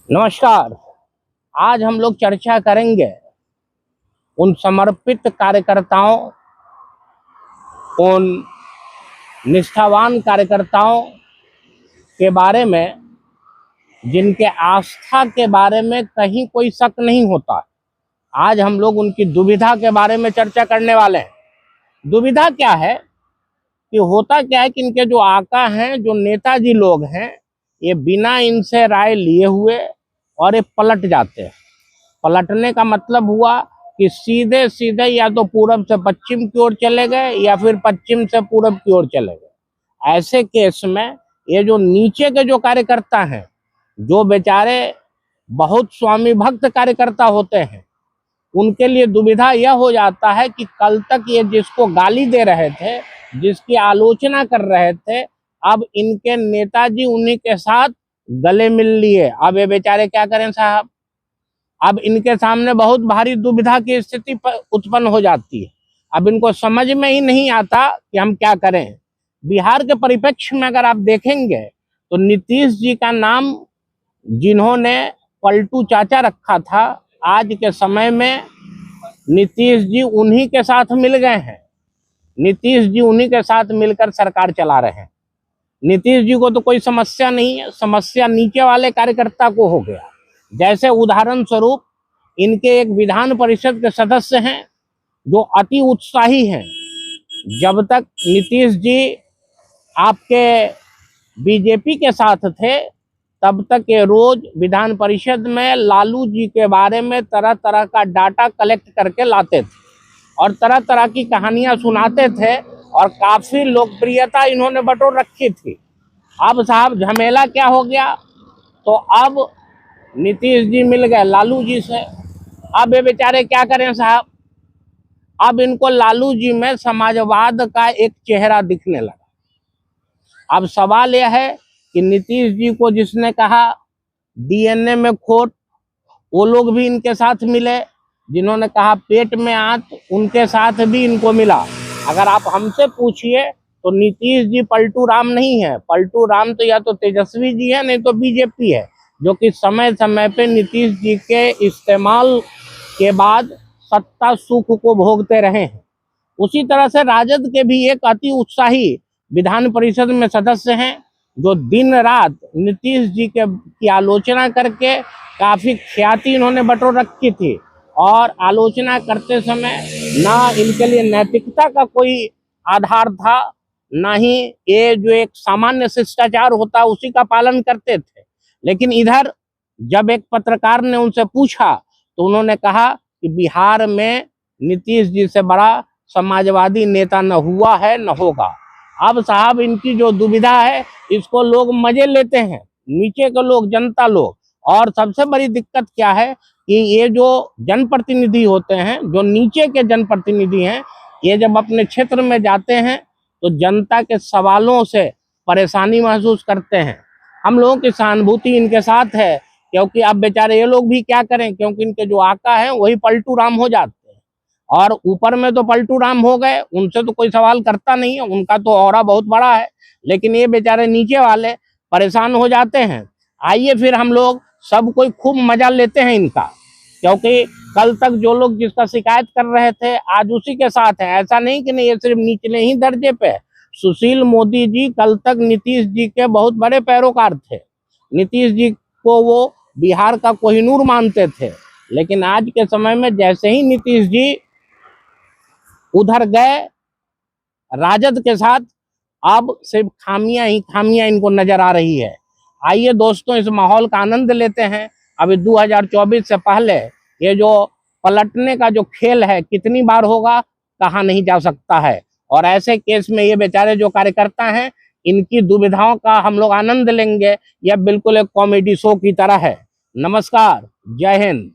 नमस्कार। आज हम लोग चर्चा करेंगे उन समर्पित कार्यकर्ताओं, उन निष्ठावान कार्यकर्ताओं के बारे में जिनके आस्था के बारे में कहीं कोई शक नहीं होता। आज हम लोग उनकी दुविधा के बारे में चर्चा करने वाले हैं। दुविधा क्या है कि होता क्या है कि इनके जो आका हैं, जो नेताजी लोग हैं, ये बिना इनसे राय लिए हुए और ये पलट जाते हैं। पलटने का मतलब हुआ कि सीधे सीधे या तो पूरब से पश्चिम की ओर चले गए या फिर पश्चिम से पूरब की ओर चले गए। ऐसे केस में ये जो नीचे के जो कार्यकर्ता हैं, जो बेचारे बहुत स्वामी भक्त कार्यकर्ता होते हैं, उनके लिए दुविधा यह हो जाता है कि कल तक ये जिसको गाली दे रहे थे, जिसकी आलोचना कर रहे थे, अब इनके नेताजी उन्हीं के साथ गले मिल लिए। अब ये बेचारे क्या करें साहब? अब इनके सामने बहुत भारी दुविधा की स्थिति उत्पन्न हो जाती है। अब इनको समझ में ही नहीं आता कि हम क्या करें। बिहार के परिप्रेक्ष्य में अगर आप देखेंगे तो नीतीश जी का नाम जिन्होंने पलटू चाचा रखा था, आज के समय में नीतीश जी उन्हीं के साथ मिल गए हैं। नीतीश जी उन्हीं के साथ मिलकर सरकार चला रहे हैं। नीतीश जी को तो कोई समस्या नहीं है, समस्या नीचे वाले कार्यकर्ता को हो गया। जैसे उदाहरण स्वरूप इनके एक विधान परिषद के सदस्य हैं जो अति उत्साही हैं। जब तक नीतीश जी आपके बीजेपी के साथ थे, तब तक ये रोज विधान परिषद में लालू जी के बारे में तरह तरह का डाटा कलेक्ट करके लाते थे और तरह तरह की कहानियां सुनाते थे और काफी लोकप्रियता इन्होंने बटोर रखी थी। अब साहब झमेला क्या हो गया? तो अब नीतीश जी मिल गए लालू जी से। अब ये बेचारे क्या करें साहब? अब इनको लालू जी में समाजवाद का एक चेहरा दिखने लगा। अब सवाल यह है कि नीतीश जी को जिसने कहा डीएनए में खोट, वो लोग भी इनके साथ मिले। जिन्होंने कहा पेट में आंत, उनके साथ भी इनको मिला। अगर आप हमसे पूछिए तो नीतीश जी पलटू राम नहीं है। पलटू राम तो या तो तेजस्वी जी है, नहीं तो बीजेपी है, जो कि समय समय पे नीतीश जी के इस्तेमाल के बाद सत्ता सुख को भोगते रहे हैं। उसी तरह से राजद के भी एक अति उत्साही विधान परिषद में सदस्य हैं, जो दिन रात नीतीश जी की आलोचना करके काफी ख्याति इन्होंने बटोर रखी थी। और आलोचना करते समय ना इनके लिए नैतिकता का कोई आधार था, ना ही ये जो एक सामान्य शिष्टाचार होता उसी का पालन करते थे। लेकिन इधर जब एक पत्रकार ने उनसे पूछा तो उन्होंने कहा कि बिहार में नीतीश जी से बड़ा समाजवादी नेता न हुआ है न होगा। अब साहब इनकी जो दुविधा है, इसको लोग मजे लेते हैं, नीचे के लोग, जनता लोग। और सबसे बड़ी दिक्कत क्या है कि ये जो जनप्रतिनिधि होते हैं, जो नीचे के जनप्रतिनिधि हैं, ये जब अपने क्षेत्र में जाते हैं तो जनता के सवालों से परेशानी महसूस करते हैं। हम लोगों की सहानुभूति इनके साथ है, क्योंकि अब बेचारे ये लोग भी क्या करें, क्योंकि इनके जो आका हैं वही पलटू राम हो जाते हैं। और ऊपर में तो पलटू राम हो गए, उनसे तो कोई सवाल करता नहीं है, उनका तो ऑरा बहुत बड़ा है। लेकिन ये बेचारे नीचे वाले परेशान हो जाते हैं। आइए फिर हम लोग सब कोई खूब मजा लेते हैं इनका, क्योंकि कल तक जो लोग जिसका शिकायत कर रहे थे आज उसी के साथ हैं। ऐसा नहीं कि नहीं ये सिर्फ निचले ही दर्जे पे है। सुशील मोदी जी कल तक नीतीश जी के बहुत बड़े पैरोकार थे। नीतीश जी को वो बिहार का कोहिनूर मानते थे। लेकिन आज के समय में जैसे ही नीतीश जी उधर गए राजद के साथ, अब सिर्फ खामियां ही खामियां इनको नजर आ रही है। आइए दोस्तों, इस माहौल का आनंद लेते हैं। अभी 2024 से पहले ये जो पलटने का जो खेल है कितनी बार होगा कहा नहीं जा सकता है। और ऐसे केस में ये बेचारे जो कार्यकर्ता हैं, इनकी दुविधाओं का हम लोग आनंद लेंगे। यह बिल्कुल एक कॉमेडी शो की तरह है। नमस्कार, जय हिंद।